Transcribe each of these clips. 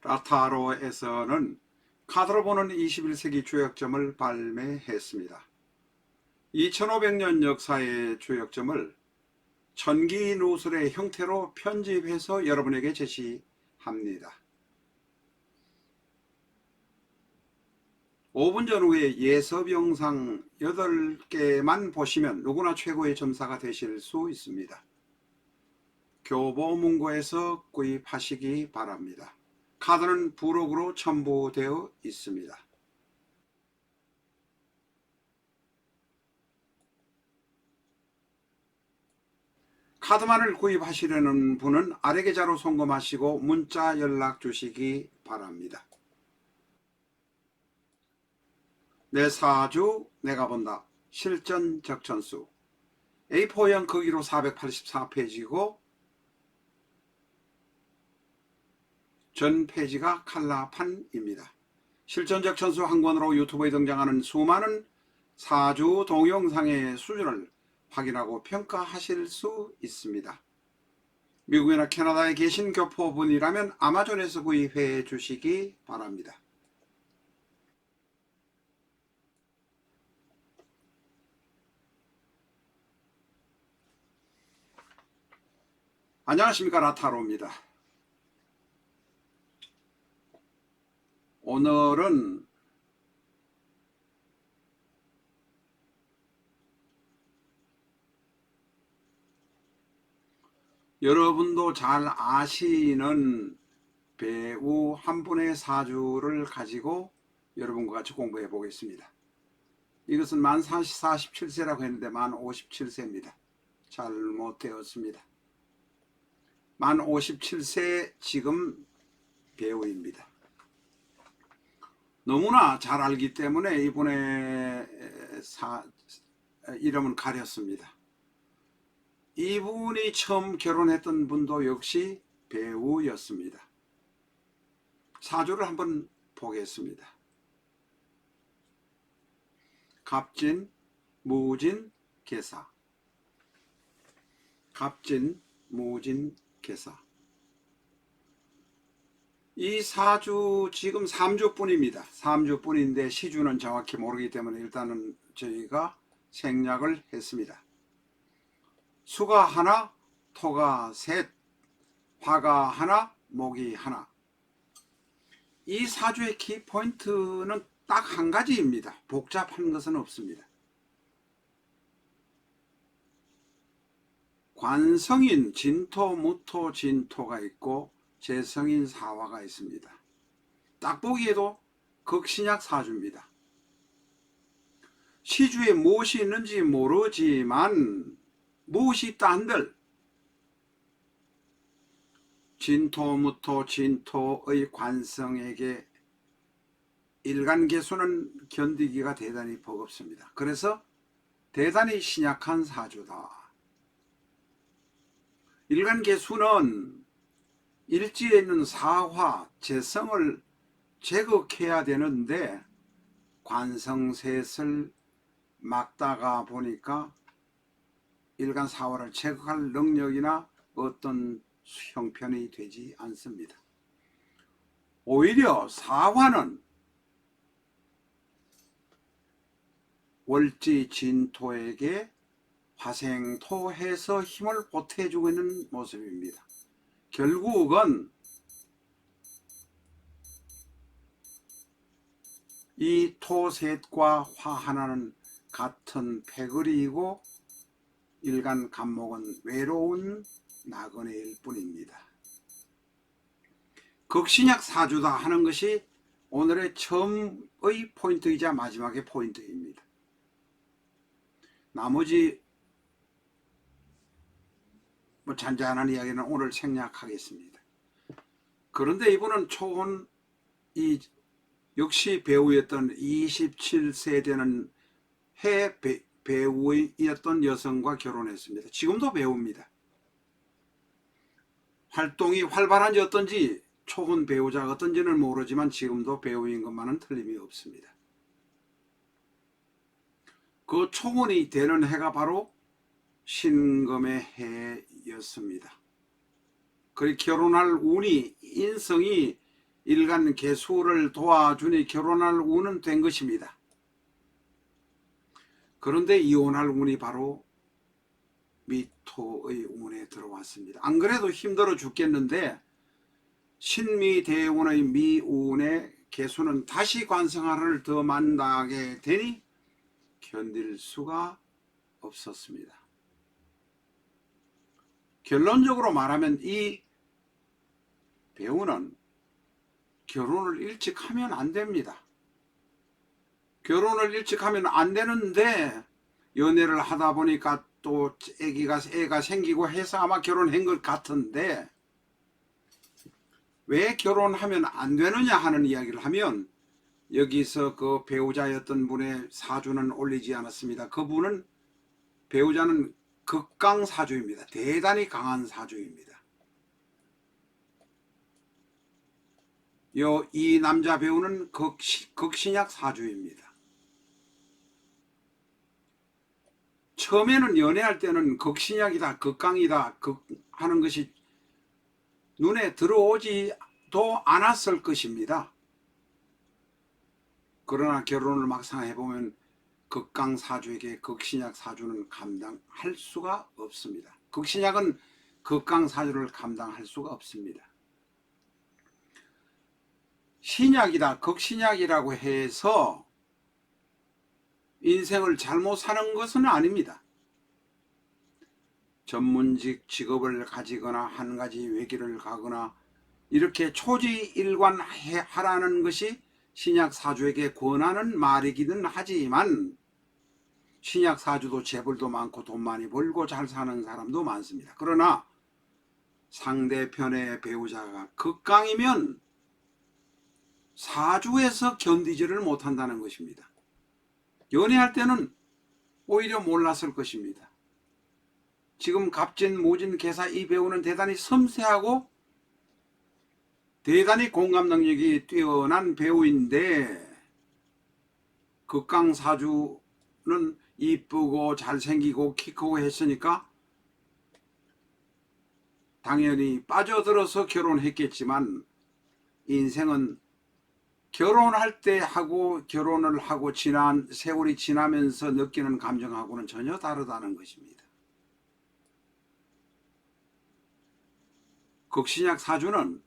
라타로에서는 카드로 보는 21세기 주역점을 발매했습니다. 2500년 역사의 주역점을 전기 누설의 형태로 편집해서 여러분에게 제시합니다. 5분 전후에 예습 영상 8개만 보시면 누구나 최고의 점사가 되실 수 있습니다. 교보문고에서 구입하시기 바랍니다. 카드는 부록으로 첨부되어 있습니다. 카드만을 구입하시려는 분은 아래 계좌로 송금하시고 문자 연락 주시기 바랍니다. 내 사주 내가 본다. 실전 적천수 A4형 크기로 484페이지고 전 페이지가 칼라판입니다. 실전 적천수 한 권으로 유튜브에 등장하는 수많은 사주 동영상의 수준을 확인하고 평가하실 수 있습니다. 미국이나 캐나다에 계신 교포분이라면 아마존에서 구입해 주시기 바랍니다. 안녕하십니까, 라타로입니다. 오늘은 여러분도 잘 아시는 배우 한 분의 사주를 가지고 여러분과 같이 공부해 보겠습니다. 이것은 만 47세라고 했는데 만 57세입니다. 잘못되었습니다. 만 57세 지금 배우입니다. 너무나 잘 알기 때문에 이분의 이름은 가렸습니다. 이분이 처음 결혼했던 분도 역시 배우였습니다. 사주를 한번 보겠습니다. 갑진, 무진, 계사. 갑진, 무진, 계사. 이 사주 지금 3주뿐입니다. 3주뿐인데 시주는 정확히 모르기 때문에 일단은 저희가 생략을 했습니다. 수가 하나, 토가 셋, 화가 하나, 목이 하나. 이 사주의 키포인트는 딱 한 가지입니다. 복잡한 것은 없습니다. 관성인 진토, 무토, 진토가 있고 재성인 사화가 있습니다. 딱 보기에도 극신약 사주입니다. 시주에 무엇이 있는지 모르지만 무엇이 있다 한들 진토, 무토, 진토의 관성에게 일간계수는 견디기가 대단히 버겁습니다. 그래서 대단히 신약한 사주다. 일간계수는 일지에 있는 사화, 재성을 제극해야 되는데 관성셋을 막다가 보니까 일간사화를 제극할 능력이나 어떤 형편이 되지 않습니다. 오히려 사화는 월지 진토에게 화생토해서 힘을 보태주고 있는 모습입니다. 결국은 이 토셋과 화 하나는 같은 패거리이고 일간 간목은 외로운 나그네일 뿐입니다. 극신약 사주다 하는 것이 오늘의 처음의 포인트이자 마지막의 포인트입니다. 나머지 잔잔한 이야기는 오늘 생략하겠습니다. 그런데 이분은 초혼 역시 배우였던 27세 되는 해 배우였던 여성과 결혼했습니다. 지금도 배우입니다. 활동이 활발한지 어떤지 초혼 배우자가 어떤지는 모르지만 지금도 배우인 것만은 틀림이 없습니다. 그 초혼이 되는 해가 바로 신금의 해였습니다. 그리고 결혼할 운이 인성이 일간 개수를 도와주니 결혼할 운은 된 것입니다. 그런데 이혼할 운이 바로 미토의 운에 들어왔습니다. 안 그래도 힘들어 죽겠는데 신미대운의 미운의 개수는 다시 관성하를 더 만나게 되니 견딜 수가 없었습니다. 결론적으로 말하면 이 배우는 결혼을 일찍 하면 안 됩니다. 결혼을 일찍 하면 안 되는데 연애를 하다 보니까 또 애가 생기고 해서 아마 결혼한 것 같은데, 왜 결혼하면 안 되느냐 하는 이야기를 하면 여기서 그 배우자였던 분의 사주는 올리지 않았습니다. 그분은 배우자는 극강사주입니다. 대단히 강한 사주입니다. 이 남자 배우는 극신약 사주입니다. 처음에는 연애할 때는 극신약이다, 극강이다 하는 것이 눈에 들어오지도 않았을 것입니다. 그러나 결혼을 막상 해보면 극강사주에게 극신약 사주는 감당할 수가 없습니다. 극신약은 극강사주를 감당할 수가 없습니다. 신약이다, 극신약이라고 해서 인생을 잘못 사는 것은 아닙니다. 전문직 직업을 가지거나 한 가지 외길을 가거나 이렇게 초지일관하라는 것이 신약사주에게 권하는 말이기는 하지만, 신약사주도 재벌도 많고 돈 많이 벌고 잘 사는 사람도 많습니다. 그러나 상대편의 배우자가 극강이면 사주에서 견디지를 못한다는 것입니다. 연애할 때는 오히려 몰랐을 것입니다. 지금 갑진, 모진, 개사 이 배우는 대단히 섬세하고 대단히 공감 능력이 뛰어난 배우인데, 극강사주는 이쁘고 잘생기고 키 크고 했으니까 당연히 빠져들어서 결혼했겠지만, 인생은 결혼할 때 하고 결혼을 하고 지난 세월이 지나면서 느끼는 감정하고는 전혀 다르다는 것입니다. 극신약 사주는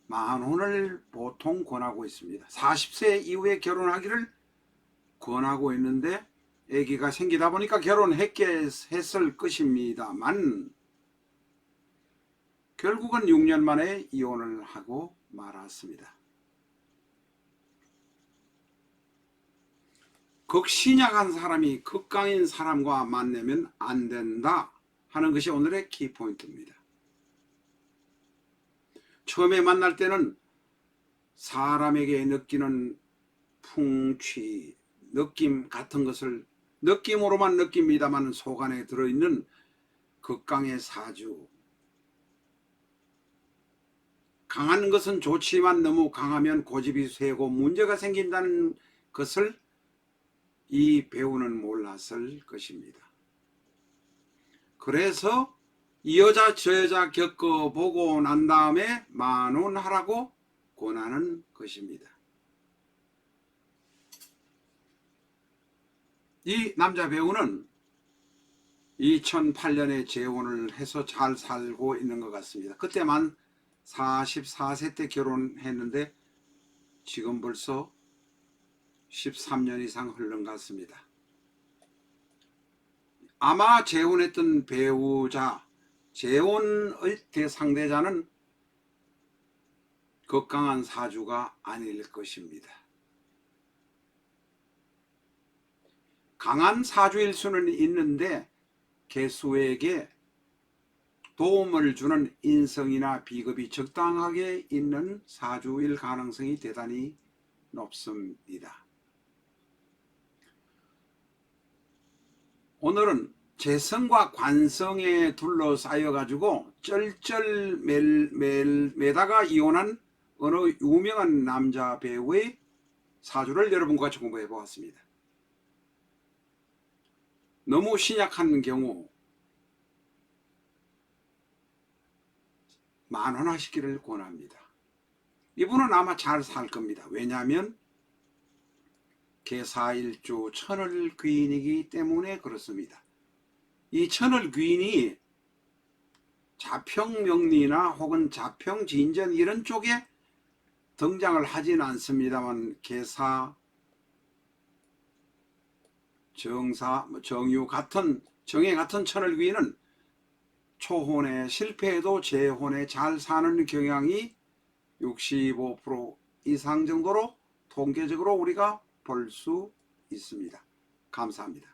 만혼을 보통 권하고 있습니다. 40세 이후에 결혼하기를 권하고 있는데, 아기가 생기다 보니까 결혼했을 것입니다만 결국은 6년 만에 이혼을 하고 말았습니다. 극신약한 사람이 극강인 사람과 만나면 안 된다 하는 것이 오늘의 키포인트입니다. 처음에 만날 때는 사람에게 느끼는 풍취, 느낌 같은 것을 느낌으로만 느낍니다만 속 안에 들어있는 극강의 사주, 강한 것은 좋지만 너무 강하면 고집이 세고 문제가 생긴다는 것을 이 배우는 몰랐을 것입니다. 그래서 이 여자 저 여자 겪어보고 난 다음에 만혼하라고 권하는 것입니다. 이 남자 배우는 2008년에 재혼을 해서 잘 살고 있는 것 같습니다. 그때만 44세 때 결혼했는데 지금 벌써 13년 이상 흘른 것 같습니다. 아마 재혼했던 배우자, 재혼의 대상대자는 극강한 사주가 아닐 것입니다. 강한 사주일 수는 있는데 개수에게 도움을 주는 인성이나 비겁이 적당하게 있는 사주일 가능성이 대단히 높습니다. 오늘은 재성과 관성에 둘러싸여 가지고 쩔쩔매다가 이혼한 어느 유명한 남자 배우의 사주를 여러분과 같이 공부해 보았습니다. 너무 신약한 경우 만혼하시기를 권합니다. 이분은 아마 잘 살 겁니다. 왜냐하면 개사일주 천을 귀인이기 때문에 그렇습니다. 이 천을 귀인이 자평명리나 혹은 자평진전 이런 쪽에 등장을 하진 않습니다만 개사, 정사, 정유 같은 정해 같은 천을 귀인은 초혼에 실패해도 재혼에 잘 사는 경향이 65% 이상 정도로 통계적으로 우리가 볼 수 있습니다. 감사합니다.